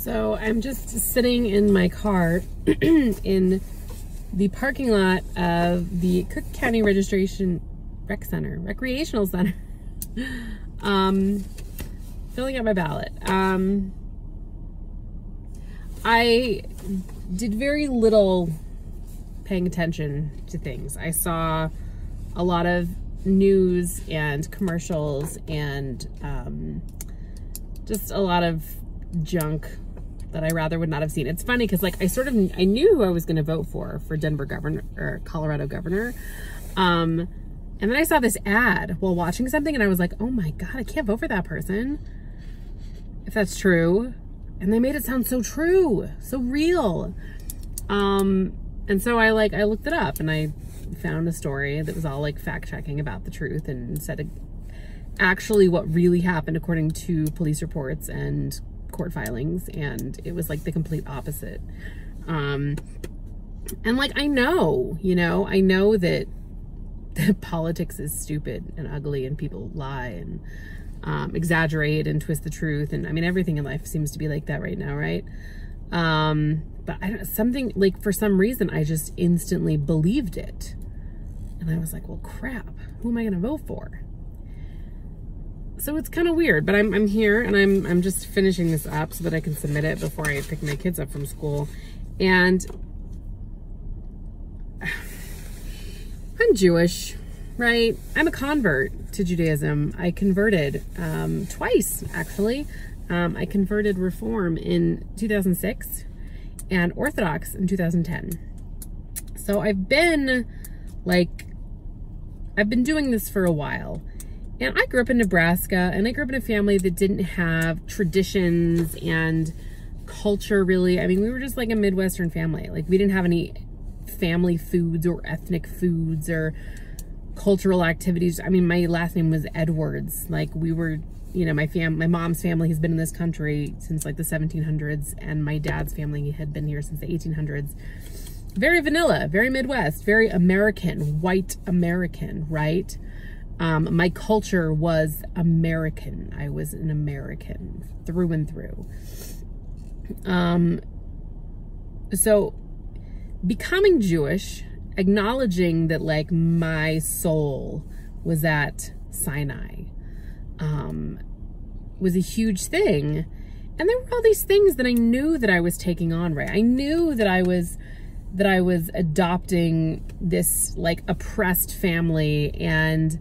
So I'm just sitting in my car in the parking lot of the Cook County Recreational Center, filling out my ballot. I did very little paying attention to things. I saw a lot of news and commercials and just a lot of junk that I rather would not have seen. It's funny because like I knew who I was going to vote for Denver governor or Colorado governor. And then I saw this ad while watching something and I was like, oh my God, I can't vote for that person if that's true. And they made it sound so true, so real. And so I looked it up and I found a story that was all like fact checking about the truth and said actually what really happened according to police reports and court filings, and it was like the complete opposite. And like I know that politics is stupid and ugly and people lie and exaggerate and twist the truth, and I mean everything in life seems to be like that right now, right? But for some reason I just instantly believed it, and I was like, well crap, who am I gonna vote for? So it's kind of weird, but I'm here and I'm just finishing this up so that I can submit it before I pick my kids up from school. And I'm Jewish, right? I'm a convert to Judaism. I converted twice, actually. I converted Reform in 2006 and Orthodox in 2010. So I've been doing this for a while. And I grew up in Nebraska, and I grew up in a family that didn't have traditions and culture, really. I mean, we were just like a Midwestern family. Like, we didn't have any family foods or ethnic foods or cultural activities. I mean, my last name was Edwards. Like, we were, my mom's family has been in this country since like the 1700s, and my dad's family had been here since the 1800s. Very vanilla, very Midwest, very American, white American, right? My culture was American. I was an American through and through. So becoming Jewish, acknowledging that like my soul was at Sinai, was a huge thing. And there were all these things that I knew that I was taking on, right? I knew that I was adopting this like oppressed family, and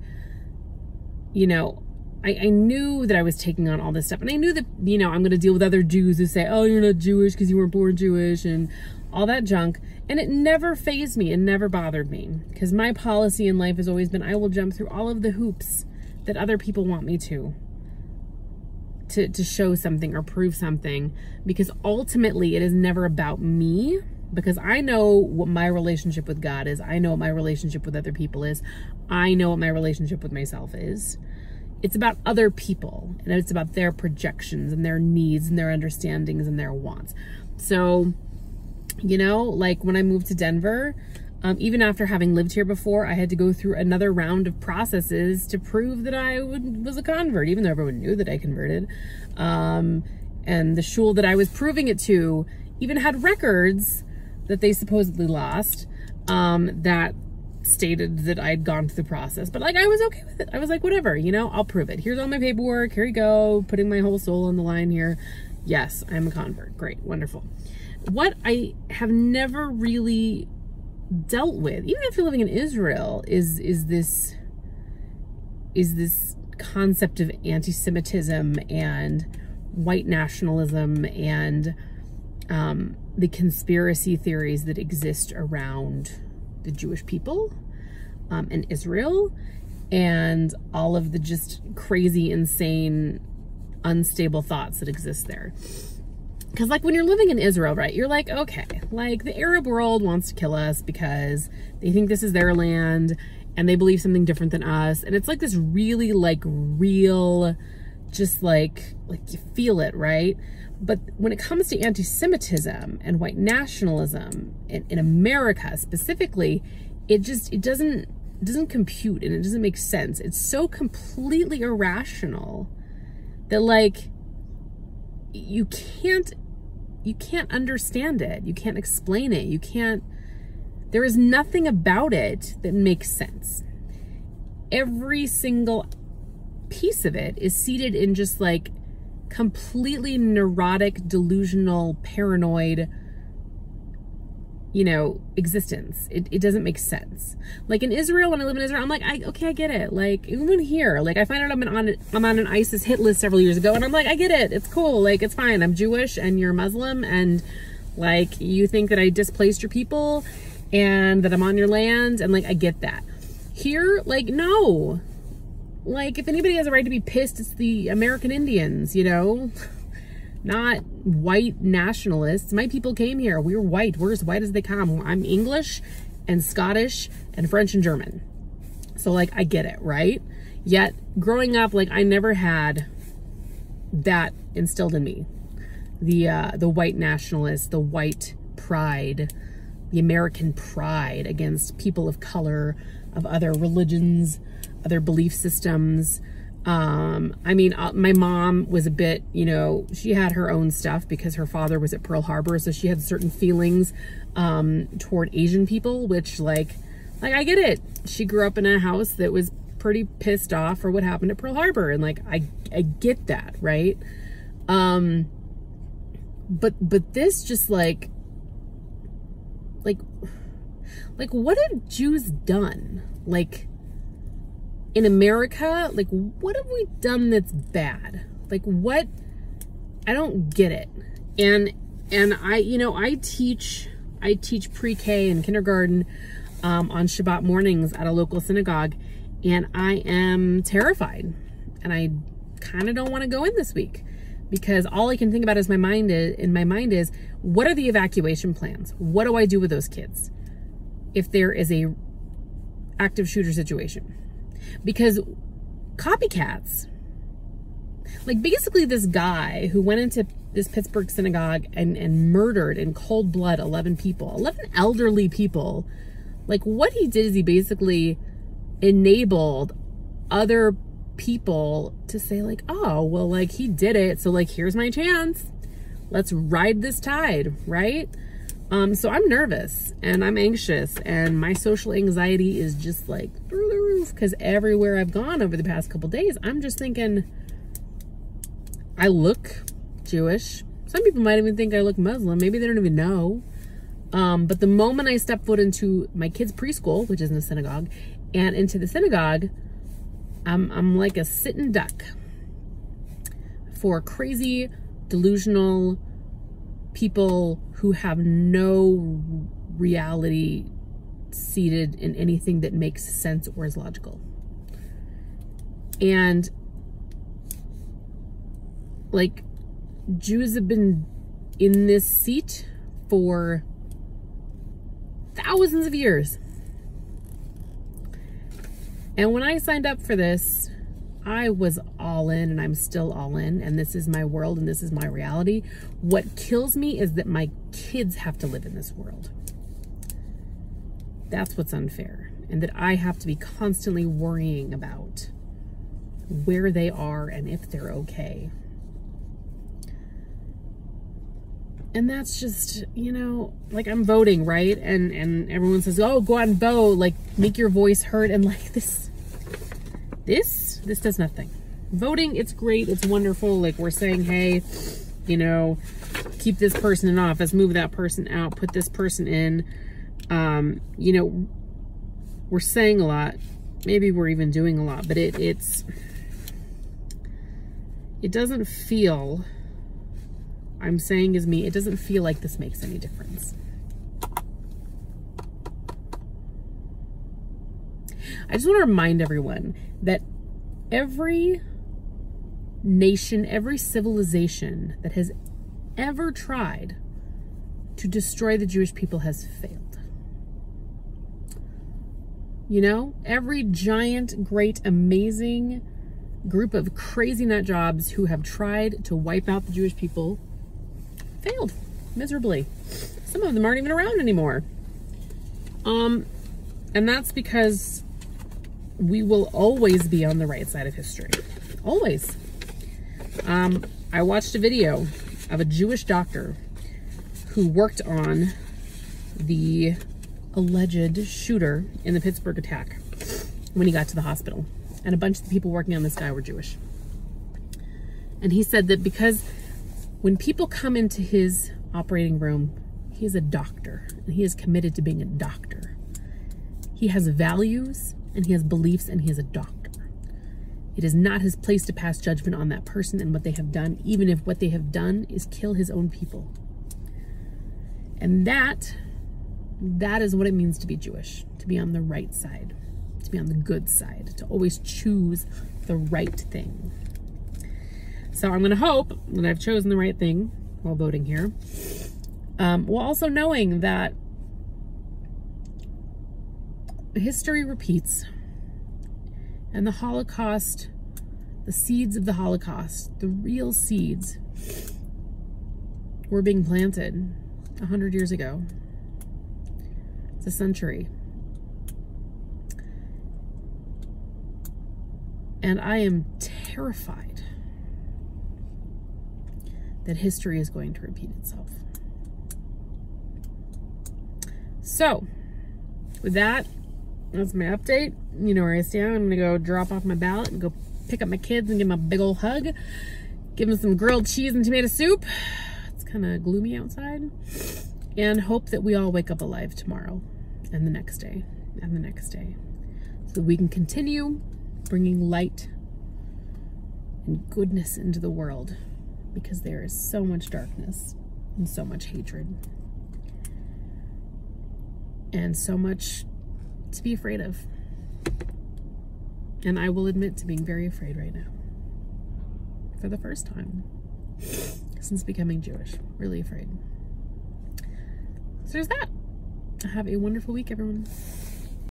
I knew that I was taking on all this stuff, and I knew that, I'm going to deal with other Jews who say, oh, you're not Jewish because you weren't born Jewish and all that junk. And it never fazed me. It never bothered me, because my policy in life has always been, I will jump through all of the hoops that other people want me to show something or prove something, because ultimately it is never about me. Because I know what my relationship with God is. I know what my relationship with other people is. I know what my relationship with myself is. It's about other people, and it's about their projections and their needs and their understandings and their wants. So, like when I moved to Denver, even after having lived here before, I had to go through another round of processes to prove that I was a convert, even though everyone knew that I converted. And the shul that I was proving it to even had records that they supposedly lost, that stated that I'd gone through the process. But like, I was okay with it. I was like, whatever, I'll prove it. Here's all my paperwork. Here you go. Putting my whole soul on the line here. Yes, I'm a convert. Great. Wonderful. What I have never really dealt with, even if you're living in Israel, is this concept of anti-Semitism and white nationalism and the conspiracy theories that exist around the Jewish people and Israel, and all of the just crazy, insane, unstable thoughts that exist there. Because like when you're living in Israel, right, you're like, okay, like the Arab world wants to kill us because they think this is their land and they believe something different than us. And it's like this really like real, just like you feel it, right? But when it comes to anti-Semitism and white nationalism in America specifically, it doesn't compute, and it doesn't make sense. It's so completely irrational that like you can't can't understand it. You can't explain it. There is nothing about it that makes sense. Every single piece of it is seated in just like completely neurotic, delusional, paranoid, existence. It doesn't make sense. Like in Israel, when I live in Israel, I'm like, okay, I get it. Like even here, like I find out I'm on an ISIS hit list several years ago, and I'm like, I get it. It's cool. Like it's fine. I'm Jewish and you're Muslim, and like you think that I displaced your people and that I'm on your land, and like I get that. Here, like no. Like if anybody has a right to be pissed, it's the American Indians, not white nationalists. My people came here. We're white. We're as white as they come. I'm English and Scottish and French and German. So like, I get it, right? Yet growing up, like I never had that instilled in me. The white nationalist, the white pride, the American pride against people of color, of other religions, other belief systems. I mean, my mom was a bit, she had her own stuff because her father was at Pearl Harbor. So she had certain feelings, toward Asian people, which like I get it. She grew up in a house that was pretty pissed off for what happened at Pearl Harbor. And like, I get that. Right. But this just like what have Jews done? Like, in America, like what have we done that's bad? Like what? I don't get it. And I teach pre-K and kindergarten on Shabbat mornings at a local synagogue, and I am terrified. And I kind of don't want to go in this week because all I can think about in my mind is what are the evacuation plans? What do I do with those kids if there is a active shooter situation? Because copycats, like basically this guy who went into this Pittsburgh synagogue and murdered in cold blood 11 people, 11 elderly people. Like what he did is he basically enabled other people to say like, oh, well, like he did it. So like, here's my chance. Let's ride this tide. Right. So I'm nervous and I'm anxious and my social anxiety is just like through the roof because everywhere I've gone over the past couple days, I'm just thinking I look Jewish. Some people might even think I look Muslim. Maybe they don't even know. But the moment I step foot into my kids' preschool, which is in a synagogue, and into the synagogue, I'm like a sitting duck for crazy, delusional people who have no reality seated in anything that makes sense or is logical. And like Jews have been in this seat for thousands of years. And when I signed up for this, I was all in, and I'm still all in, and this is my world and this is my reality. What kills me is that my kids have to live in this world. That's what's unfair, and that I have to be constantly worrying about where they are and if they're okay. And that's just, like I'm voting, right? And everyone says, oh, go out and vote, like make your voice heard. And like this does nothing. Voting, it's great. It's wonderful. Like we're saying, hey, keep this person in office, move that person out, put this person in. We're saying a lot. Maybe we're even doing a lot, but it doesn't feel, I'm saying as me, it doesn't feel like this makes any difference. I just want to remind everyone that every nation, every civilization that has ever tried to destroy the Jewish people has failed. Every giant, great, amazing group of crazy nut jobs who have tried to wipe out the Jewish people failed miserably. Some of them aren't even around anymore. And that's because we will always be on the right side of history. Always. I watched a video of a Jewish doctor who worked on the alleged shooter in the Pittsburgh attack when he got to the hospital. And a bunch of the people working on this guy were Jewish. And he said that because when people come into his operating room, he is a doctor, and he is committed to being a doctor. He has values, and he has beliefs, and he is a doctor. It is not his place to pass judgment on that person and what they have done, even if what they have done is kill his own people. And that is what it means to be Jewish, to be on the right side, to be on the good side, to always choose the right thing. So I'm going to hope that I've chosen the right thing while voting here. While also knowing that history repeats, and the Holocaust, the seeds of the Holocaust, the real seeds, were being planted 100 years ago. It's a century. And I am terrified that history is going to repeat itself. So, with that, that's my update. You know where I stand. I'm gonna go drop off my ballot and go pick up my kids and give them a big old hug. Give them some grilled cheese and tomato soup. It's kind of gloomy outside. And hope that we all wake up alive tomorrow and the next day and the next day, so that we can continue bringing light and goodness into the world, because there is so much darkness and so much hatred and so much to be afraid of. And I will admit to being very afraid right now, for the first time since becoming Jewish. Really afraid. So there's that. Have a wonderful week, everyone.